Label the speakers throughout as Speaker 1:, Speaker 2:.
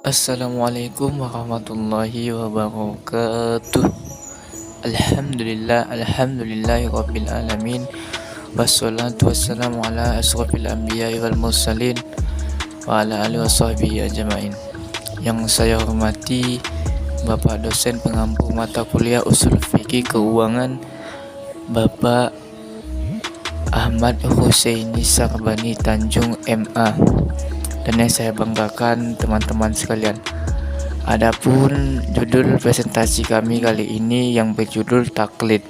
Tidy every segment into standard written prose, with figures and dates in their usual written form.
Speaker 1: Assalamualaikum warahmatullahi wabarakatuh. Alhamdulillahi rabbil alamin. Wassalatu wassalamu ala asrafil anbiya'i wal mursalin wa ala alihi washabbihi ajmain. Yang saya hormati Bapak dosen pengampu mata kuliah Ushul Fikih Keuangan, Bapak Ahmad Husaini Sarbani Tanjung MA. Dan yang saya banggakan teman-teman sekalian, adapun judul presentasi kami kali ini yang berjudul taklid.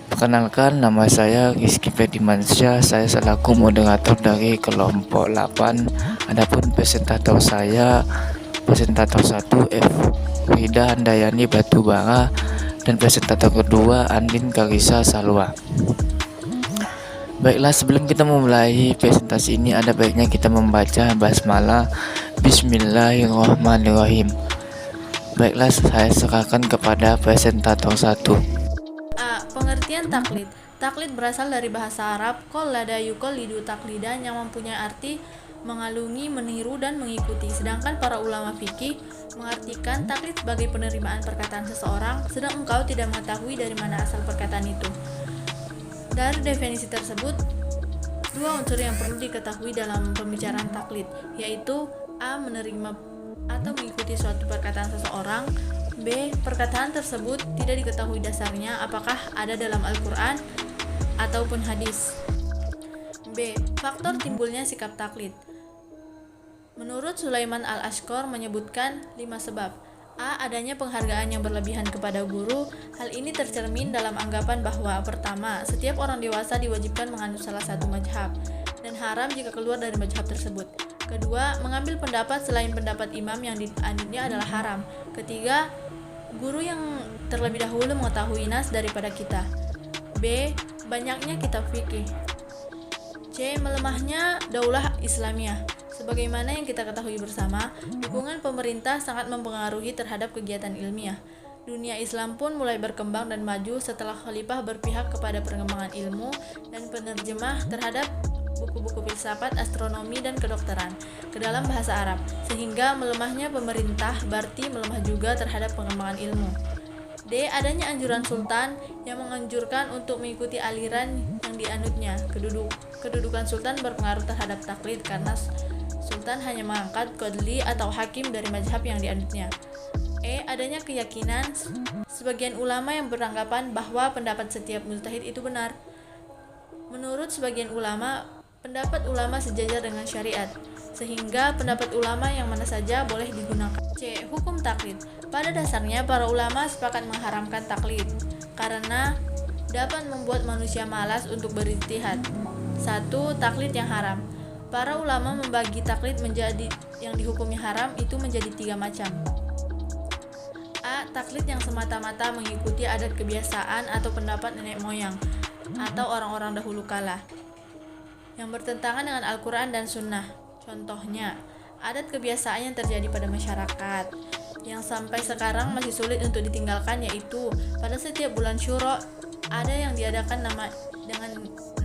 Speaker 1: Perkenalkan, nama saya Rizky Ferdimansyah, saya selaku moderator dari kelompok 8. Adapun presentator saya, presentator 1 F. Wida Handayani Batubara, dan presentator kedua Andin Karisa Salwa. Baiklah, sebelum kita memulai presentasi ini, ada baiknya kita membaca basmalah. Bismillahirrahmanirrahim. Baiklah, saya serahkan kepada presentator 1.
Speaker 2: A. Pengertian taklid. Taklid berasal dari bahasa Arab qallada yuqallidu taklidan, yang mempunyai arti mengalungi, meniru, dan mengikuti. Sedangkan para ulama fikih mengartikan taklid sebagai penerimaan perkataan seseorang, sedang engkau tidak mengetahui dari mana asal perkataan itu. Dari definisi tersebut, dua unsur yang perlu diketahui dalam pembicaraan taklid, yaitu A. Menerima atau mengikuti suatu perkataan seseorang. B. Perkataan tersebut tidak diketahui dasarnya, apakah ada dalam Al-Quran ataupun hadis. B. Faktor timbulnya sikap taklid. Menurut Sulaiman Al-Ashqar menyebutkan 5 sebab. A. Adanya penghargaan yang berlebihan kepada guru. Hal ini tercermin dalam anggapan bahwa pertama, setiap orang dewasa diwajibkan menganut salah satu mazhab dan haram jika keluar dari mazhab tersebut. Kedua, mengambil pendapat selain pendapat imam yang dianutnya adalah haram. Ketiga, guru yang terlebih dahulu mengetahui nas daripada kita. B. Banyaknya kitab fikih. C. Melemahnya daulah Islamiyah. Sebagaimana yang kita ketahui bersama, dukungan pemerintah sangat mempengaruhi terhadap kegiatan ilmiah. Dunia Islam pun mulai berkembang dan maju setelah khalifah berpihak kepada perkembangan ilmu dan penerjemah terhadap buku-buku filsafat, astronomi, dan kedokteran ke dalam bahasa Arab, sehingga melemahnya pemerintah berarti melemah juga terhadap pengembangan ilmu. D. Adanya anjuran sultan yang menganjurkan untuk mengikuti aliran yang dianutnya. Kedudukan sultan berpengaruh terhadap taklid karena sultan hanya mengangkat qadli atau hakim dari mazhab yang dianutnya. E. Adanya keyakinan sebagian ulama yang beranggapan bahwa pendapat setiap mujtahid itu benar. Menurut sebagian ulama, pendapat ulama sejajar dengan syariat, sehingga pendapat ulama yang mana saja boleh digunakan. C. Hukum taklid. Pada dasarnya para ulama sepakat mengharamkan taklid karena dapat membuat manusia malas untuk berijtihad. 1. Taklid yang haram. Para ulama membagi taklid menjadi yang dihukumi haram itu menjadi 3 macam. A. Taklid yang semata-mata mengikuti adat kebiasaan atau pendapat nenek moyang atau orang-orang dahulu kala yang bertentangan dengan Al-Quran dan Sunnah. Contohnya, adat kebiasaan yang terjadi pada masyarakat yang sampai sekarang masih sulit untuk ditinggalkan, yaitu pada setiap bulan Syuro ada yang diadakan dengan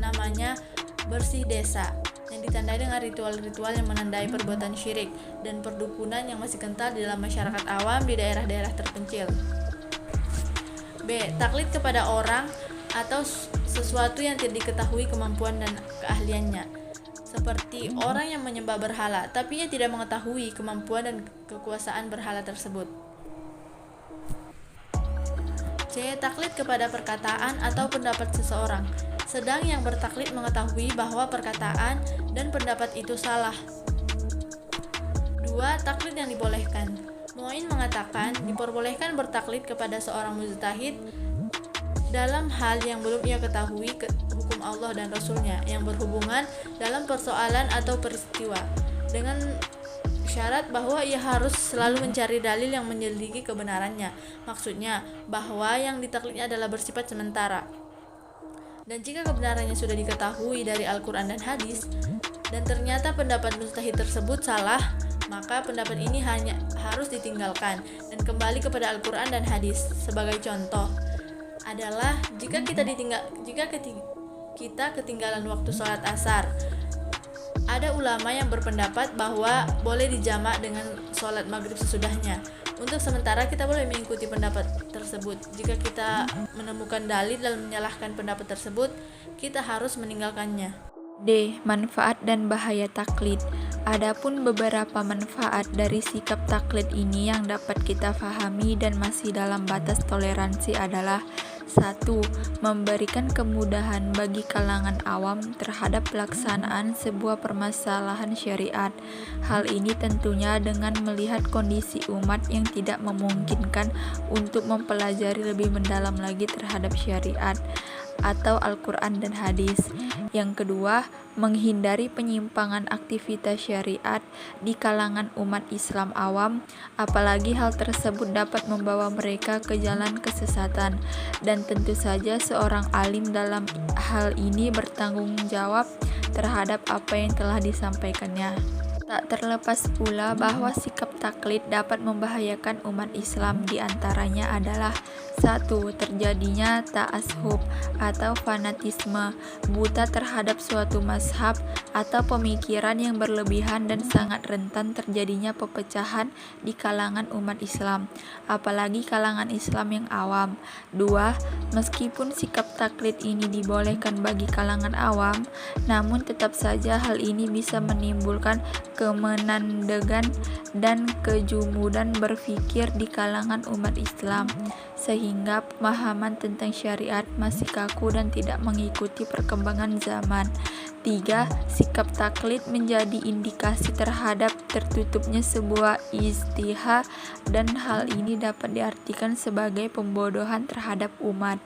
Speaker 2: namanya bersih desa, yang ditandai dengan ritual-ritual yang menandai perbuatan syirik dan perdukunan yang masih kental di dalam masyarakat awam di daerah-daerah terpencil. B. Taklid kepada orang atau sesuatu yang tidak diketahui kemampuan dan keahliannya, seperti orang yang menyembah berhala tapi ia tidak mengetahui kemampuan dan kekuasaan berhala tersebut. C. Taklid kepada perkataan atau pendapat seseorang, sedang yang bertaklid mengetahui bahwa perkataan dan pendapat itu salah. 2. Taklid yang dibolehkan. Mu'in mengatakan diperbolehkan bertaklid kepada seorang mujtahid dalam hal yang belum ia ketahui hukum Allah dan Rasulnya yang berhubungan dalam persoalan atau peristiwa, dengan syarat bahwa ia harus selalu mencari dalil yang menyelidiki kebenarannya. Maksudnya bahwa yang ditaklidnya adalah bersifat sementara. Dan jika kebenarannya sudah diketahui dari Al-Quran dan hadis, dan ternyata pendapat mujtahid tersebut salah, maka pendapat ini hanya harus ditinggalkan dan kembali kepada Al-Quran dan hadis. Sebagai contoh adalah jika kita ketinggalan waktu sholat asar, Ada ulama yang berpendapat bahwa boleh dijamak dengan sholat maghrib sesudahnya. Untuk sementara kita boleh mengikuti pendapat tersebut. Jika kita menemukan dalil dalam menyalahkan pendapat tersebut, kita harus meninggalkannya.
Speaker 3: D. Manfaat dan bahaya taklid. Adapun beberapa manfaat dari sikap taklid ini yang dapat kita pahami dan masih dalam batas toleransi adalah: 1. Memberikan kemudahan bagi kalangan awam terhadap pelaksanaan sebuah permasalahan syariat. Hal ini tentunya dengan melihat kondisi umat yang tidak memungkinkan untuk mempelajari lebih mendalam lagi terhadap syariat atau Al-Quran dan hadis. Yang kedua, menghindari penyimpangan aktivitas syariat di kalangan umat Islam awam, apalagi hal tersebut dapat membawa mereka ke jalan kesesatan, dan tentu saja seorang alim dalam hal ini bertanggung jawab terhadap apa yang telah disampaikannya. Tak terlepas pula bahwa sikap taklid dapat membahayakan umat Islam, di antaranya adalah: 1. Terjadinya ta'assub atau fanatisme buta terhadap suatu mazhab atau pemikiran yang berlebihan dan sangat rentan terjadinya pepecahan di kalangan umat Islam, apalagi kalangan Islam yang awam. 2. Meskipun sikap taklid ini dibolehkan bagi kalangan awam, namun tetap saja hal ini bisa menimbulkan kemenandegan dan kejumudan berfikir di kalangan umat Islam, sehingga pemahaman tentang syariat masih kaku dan tidak mengikuti perkembangan zaman. 3. Sikap taklid menjadi indikasi terhadap tertutupnya sebuah ijtihad, dan hal ini dapat diartikan sebagai pembodohan terhadap umat.